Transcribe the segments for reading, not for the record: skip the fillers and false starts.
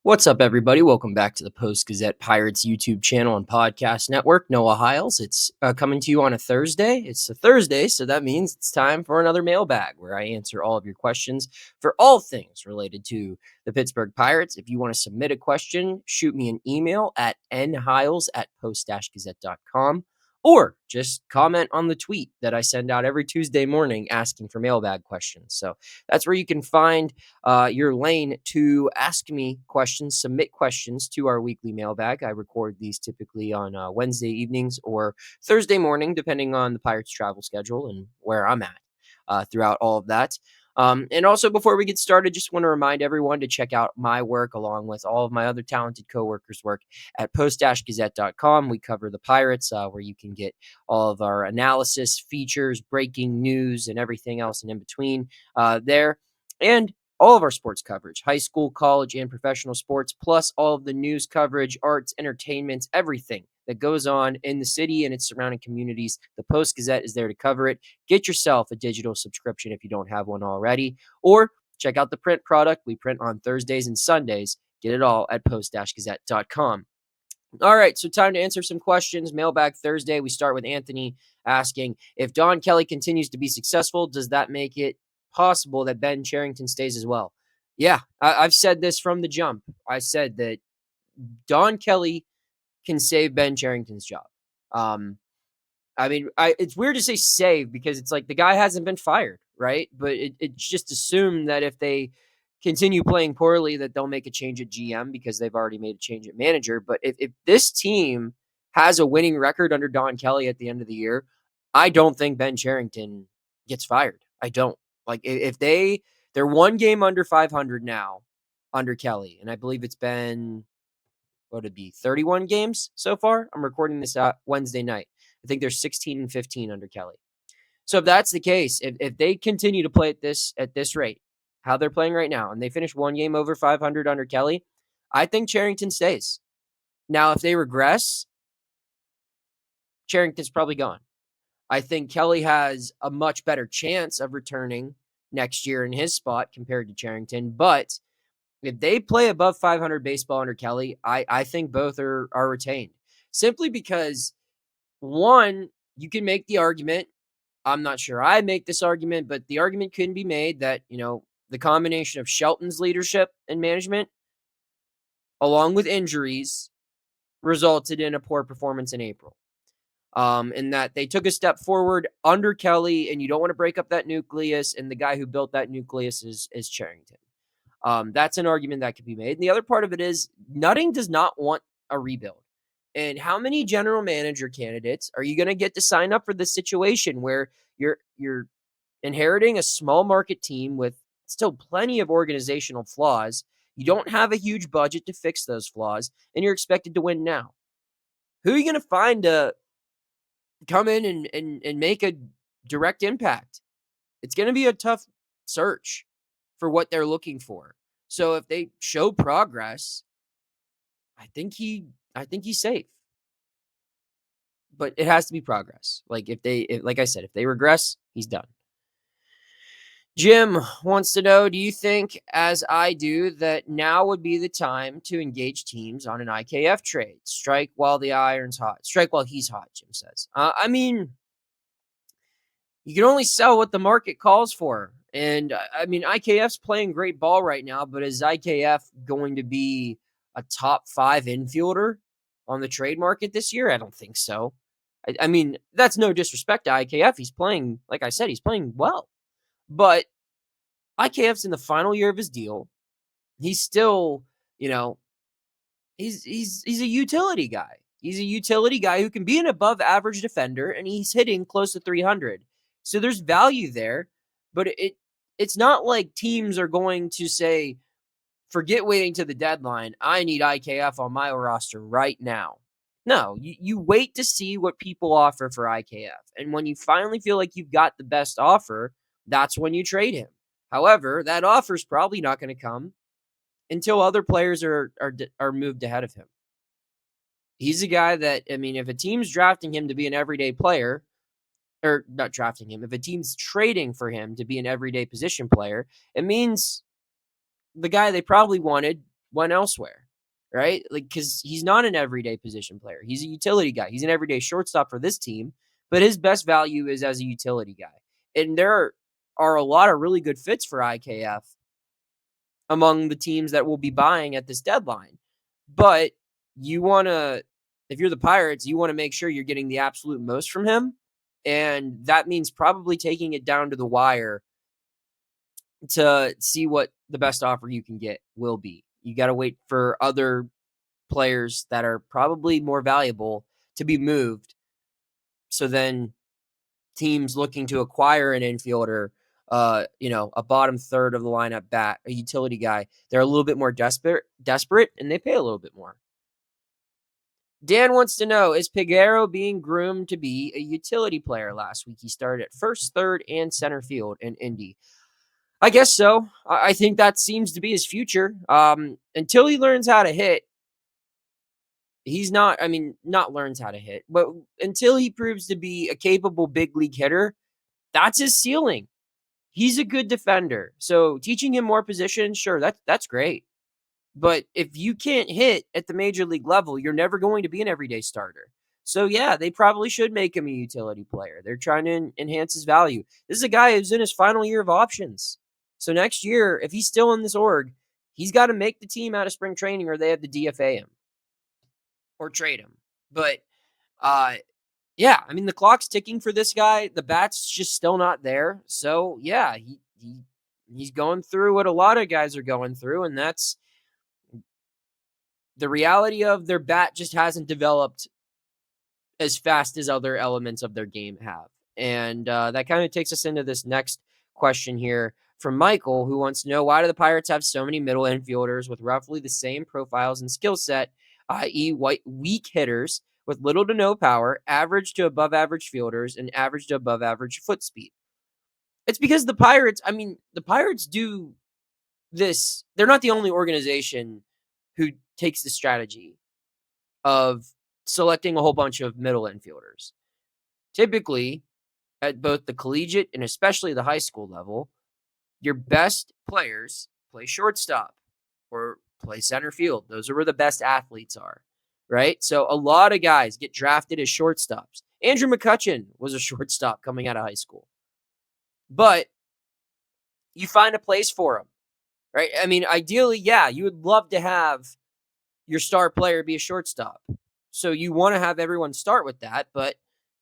What's up, everybody? Welcome back to the Post-Gazette Pirates YouTube channel and podcast network. Noah Hiles. It's coming to you on a Thursday. It's a Thursday, so that means it's time for another mailbag where I answer all of your questions for all things related to the Pittsburgh Pirates. If you want to submit a question, shoot me an email at nhiles@post-gazette.com or just comment on the tweet that I send out every Tuesday morning asking for mailbag questions. So that's where you can find your lane to ask me questions, submit questions to our weekly mailbag. I record these typically on Wednesday evenings or Thursday morning, depending on the Pirates' travel schedule and where I'm at throughout all of that. And also, before we get started, just want to remind everyone to check out my work along with all of my other talented coworkers' work at post-gazette.com. We cover the Pirates, where you can get all of our analysis, features, breaking news, and everything else and in between there. And all of our sports coverage, high school, college, and professional sports, plus all of the news coverage, arts, entertainments, everything that goes on in the city and its surrounding communities. The Post-Gazette is there to cover it. Get yourself a digital subscription if you don't have one already, or check out the print product. We print on Thursdays and Sundays. Get it all at post-gazette.com. All right, so time to answer some questions. Mailbag Thursday. We start with Anthony asking, if Don Kelly continues to be successful, does that make it possible that Ben Cherington stays as well? Yeah, I've said this from the jump. I said that Don Kelly can save Ben Cherington's job. Um, it's weird to say save because it's like the guy hasn't been fired, right? But it's just assumed that if they continue playing poorly, that they'll make a change at GM because they've already made a change at manager. But if this team has a winning record under Don Kelly at the end of the year, I don't think Ben Cherington gets fired. I don't. Like if they're one game under 500 now under Kelly, and I believe it's been what would it be 31 games so far. I'm recording this Wednesday night. I think they're 16 and 15 under Kelly. So if that's the case, if they continue to play at this rate, how they're playing right now, and they finish one game over 500 under Kelly, I think Cherington stays. Now, if they regress, Cherington's probably gone. I think Kelly has a much better chance of returning next year in his spot compared to Cherington. But if they play above 500 baseball under Kelly, I think both are retained. Simply because, one, you can make the argument. I'm not sure I make this argument, but the argument can be made that, the combination of Shelton's leadership and management, along with injuries, resulted in a poor performance in April. And that they took a step forward under Kelly, and you don't want to break up that nucleus. And the guy who built that nucleus is Cherington. That's an argument that could be made. And the other part of it is Nutting does not want a rebuild. And how many general manager candidates are you going to get to sign up for this situation where you're inheriting a small market team with still plenty of organizational flaws? You don't have a huge budget to fix those flaws, and you're expected to win now. Who are you going to find to come in and make a direct impact? It's going to be a tough search for what they're looking for. So if they show progress, I think he's safe. But it has to be progress. Like like I said, if they regress, he's done. Jim wants to know, do you think, as I do, that now would be the time to engage teams on an IKF trade? Strike while the iron's hot. Strike while he's hot, Jim says. You can only sell what the market calls for. And IKF's playing great ball right now, but is IKF going to be a top 5 infielder on the trade market this year? I don't think so. That's no disrespect to IKF. He's playing, like I said, he's playing well. But IKF's in the final year of his deal. He's still, he's a utility guy. He's a utility guy who can be an above average defender, and he's hitting close to 300. So there's value there, but it's not like teams are going to say, forget waiting to the deadline. I need IKF on my roster right now. No, you wait to see what people offer for IKF. And when you finally feel like you've got the best offer, that's when you trade him. However, that offer is probably not going to come until other players are moved ahead of him. He's a guy that, if a team's drafting him to be an everyday player, or not drafting him, if a team's trading for him to be an everyday position player, it means the guy they probably wanted went elsewhere, right? Like, because he's not an everyday position player. He's a utility guy. He's an everyday shortstop for this team, but his best value is as a utility guy. And there are a lot of really good fits for IKF among the teams that will be buying at this deadline. But you want to, if you're the Pirates, you want to make sure you're getting the absolute most from him. And that means probably taking it down to the wire to see what the best offer you can get will be. You got to wait for other players that are probably more valuable to be moved. So then teams looking to acquire an infielder, a bottom third of the lineup bat, a utility guy, they're a little bit more desperate, and they pay a little bit more. Dan wants to know, is Pigarro being groomed to be a utility player? Last week he started at first, third, and center field in Indy. I guess so. I think that seems to be his future. Until he learns how to hit, he's not, not learns how to hit, but until he proves to be a capable big league hitter, that's his ceiling. He's a good defender. So teaching him more positions, sure, that's great. But if you can't hit at the major league level, you're never going to be an everyday starter. So yeah, they probably should make him a utility player. They're trying to enhance his value. This is a guy who's in his final year of options. So next year, if he's still in this org, he's got to make the team out of spring training or they have to DFA him or trade him. But yeah, the clock's ticking for this guy. The bat's just still not there. So yeah, he's going through what a lot of guys are going through, and that's the reality of their bat just hasn't developed as fast as other elements of their game have. And that kind of takes us into this next question here from Michael, who wants to know, why do the Pirates have so many middle infielders with roughly the same profiles and skill set, i.e. weak hitters with little to no power, average to above average fielders, and average to above average foot speed? It's because the Pirates do this. They're not the only organization who takes the strategy of selecting a whole bunch of middle infielders. Typically, at both the collegiate and especially the high school level, your best players play shortstop or play center field. Those are where the best athletes are, right? So a lot of guys get drafted as shortstops. Andrew McCutchen was a shortstop coming out of high school. But you find a place for him, right? Ideally, yeah, you would love to have your star player be a shortstop. So you want to have everyone start with that, but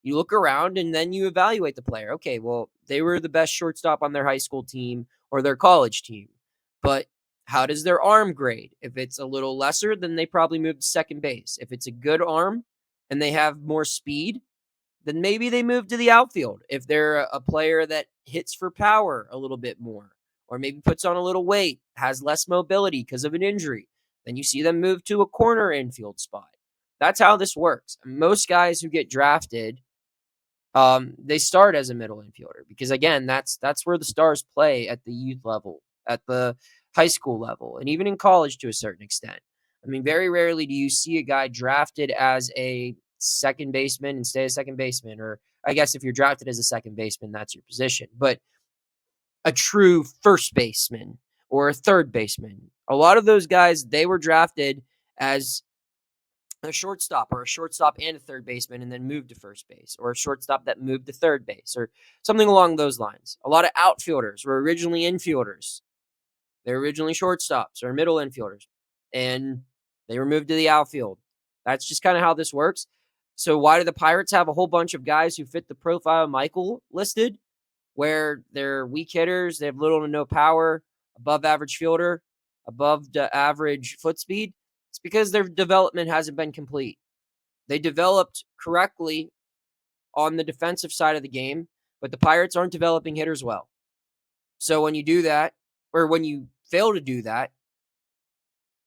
you look around and then you evaluate the player. Okay, well, they were the best shortstop on their high school team or their college team. But how does their arm grade? If it's a little lesser, then they probably move to second base. If it's a good arm and they have more speed, then maybe they move to the outfield. If they're a player that hits for power a little bit more, or maybe puts on a little weight, has less mobility because of an injury, then you see them move to a corner infield spot. That's how this works. Most guys who get drafted, they start as a middle infielder because, again, that's where the stars play at the youth level, at the high school level, and even in college to a certain extent. Very rarely do you see a guy drafted as a second baseman and stay a second baseman, or I guess if you're drafted as a second baseman, that's your position. But a true first baseman or a third baseman, a lot of those guys, they were drafted as a shortstop or a shortstop and a third baseman and then moved to first base, or a shortstop that moved to third base or something along those lines. A lot of outfielders were originally infielders. They were originally shortstops or middle infielders, and they were moved to the outfield. That's just kind of how this works. So why do the Pirates have a whole bunch of guys who fit the profile Michael listed, where they're weak hitters, they have little to no power, above average fielder, above the average foot speed? It's because their development hasn't been complete. They developed correctly on the defensive side of the game, but the Pirates aren't developing hitters well. So when you do that, or when you fail to do that,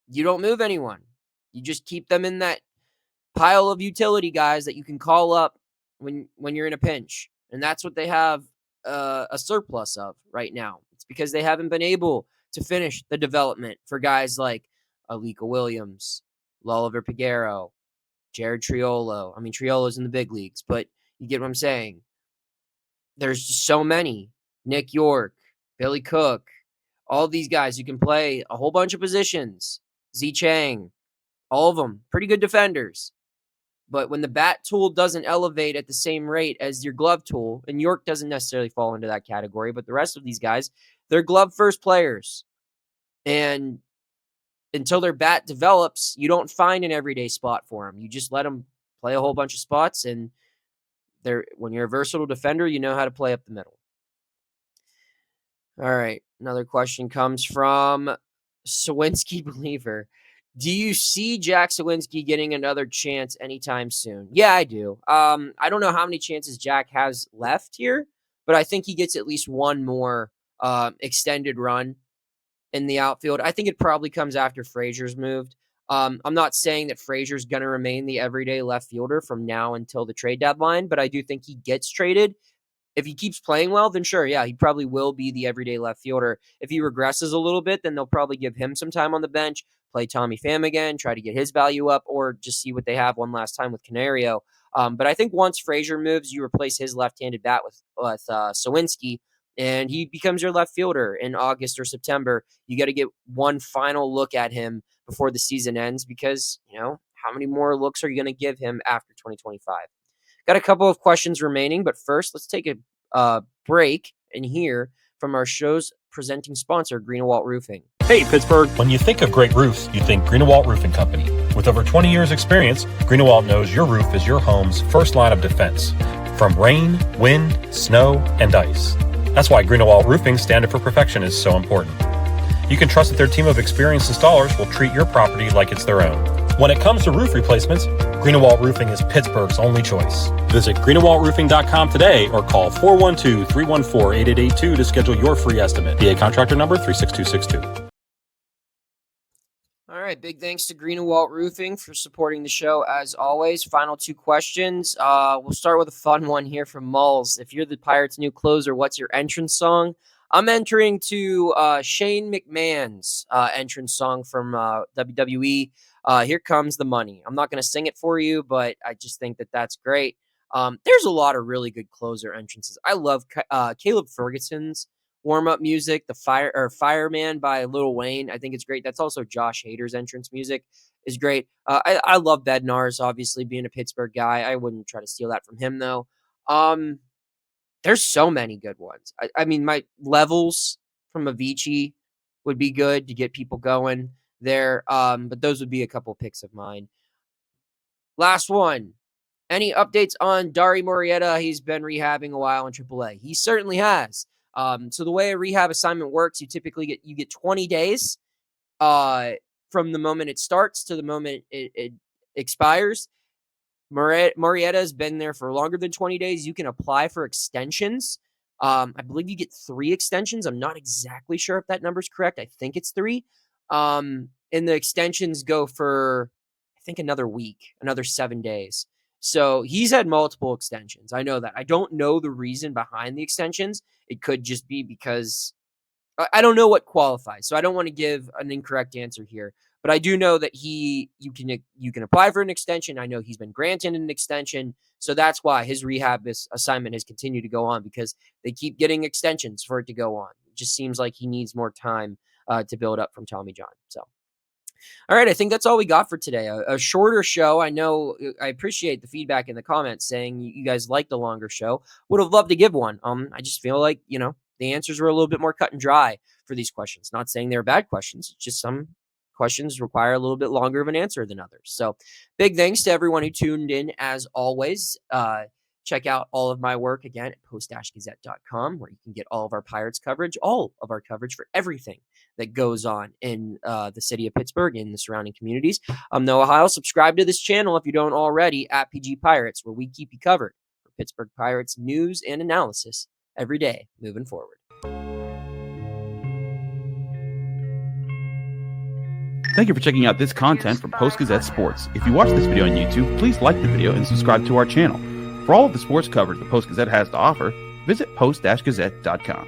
you don't move anyone. You just keep them in that pile of utility guys that you can call up when you're in a pinch. And that's what they have a surplus of right now. It's because they haven't been able to finish the development for guys like Alika Williams, Loliver Pigarro, Jared Triolo. Triolo's in the big leagues, but you get what I'm saying. There's just so many. Nick York, Billy Cook, all these guys who can play a whole bunch of positions Z Chang, all of them, pretty good defenders. But when the bat tool doesn't elevate at the same rate as your glove tool, and York doesn't necessarily fall into that category, but the rest of these guys, they're glove first players. And until their bat develops, you don't find an everyday spot for them. You just let them play a whole bunch of spots, and when you're a versatile defender, you know how to play up the middle. All right, another question comes from Suwinski Believer. Do you see Jack Suwinski getting another chance anytime soon? Yeah, I do. I don't know how many chances Jack has left here, but I think he gets at least one more extended run in the outfield. I think it probably comes after Frazier's moved. I'm not saying that Frazier's going to remain the everyday left fielder from now until the trade deadline, but I do think he gets traded. If he keeps playing well, then sure, yeah, he probably will be the everyday left fielder. If he regresses a little bit, then they'll probably give him some time on the bench, play Tommy Pham again, try to get his value up, or just see what they have one last time with Canario. But I think once Frazier moves, you replace his left-handed bat with Suwinski, and he becomes your left fielder in August or September. You got to get one final look at him before the season ends because, how many more looks are you going to give him after 2025? Got a couple of questions remaining, but first, let's take a break and hear from our show's presenting sponsor, Greenewalt Roofing. Hey, Pittsburgh. When you think of great roofs, you think Greenewalt Roofing Company. With over 20 years' experience, Greenewalt knows your roof is your home's first line of defense from rain, wind, snow, and ice. That's why Greenewalt Roofing's standard for perfection is so important. You can trust that their team of experienced installers will treat your property like it's their own. When it comes to roof replacements, Greenewalt Roofing is Pittsburgh's only choice. Visit greenewaltroofing.com today or call 412-314-8882 to schedule your free estimate. PA contractor number 36262. All right, big thanks to Greenewalt Roofing for supporting the show as always. Final two questions. We'll start with a fun one here from Mulls. If you're the Pirates' new closer, what's your entrance song? I'm entering to Shane McMahon's entrance song from WWE. Here Comes the Money. I'm not going to sing it for you, but I just think that that's great. There's a lot of really good closer entrances. I love Caleb Ferguson's warm-up music, the Fireman by Lil Wayne. I think it's great. That's also Josh Hader's entrance music is great. I love Bednar's, obviously, being a Pittsburgh guy. I wouldn't try to steal that from him, though. There's so many good ones. I mean, my Levels from Avicii would be good to get people going there. But those would be a couple picks of mine. Last one. Any updates on Dari Murrieta? He's been rehabbing a while in AAA. He certainly has. So the way a rehab assignment works, you typically get 20 days from the moment it starts to the moment it expires. Murrieta has been there for longer than 20 days. You can apply for extensions. I believe you get 3 extensions. I'm not exactly sure if that number's correct. I think it's 3. And the extensions go for, I think, another week, another 7 days. So he's had multiple extensions. I know that. I don't know the reason behind the extensions. It could just be because I don't know what qualifies. So I don't want to give an incorrect answer here. But I do know that you can apply for an extension. I know he's been granted an extension. So that's why his rehab assignment has continued to go on, because they keep getting extensions for it to go on. It just seems like he needs more time to build up from Tommy John. So, all right, I think that's all we got for today. A shorter show. I know I appreciate the feedback in the comments saying you guys liked a longer show. Would have loved to give one. I just feel like, the answers were a little bit more cut and dry for these questions. Not saying they're bad questions. It's just some questions require a little bit longer of an answer than others. So big thanks to everyone who tuned in as always. Check out all of my work again at post-gazette.com, where you can get all of our Pirates coverage, all of our coverage for everything that goes on in the city of Pittsburgh and the surrounding communities. I'm Noah Hiles. Subscribe to this channel if you don't already at PG Pirates, where we keep you covered for Pittsburgh Pirates news and analysis every day moving forward. Thank you for checking out this content from Post-Gazette Sports. If you watch this video on YouTube, please like the video and subscribe to our channel. For all of the sports coverage the Post-Gazette has to offer, visit post-gazette.com.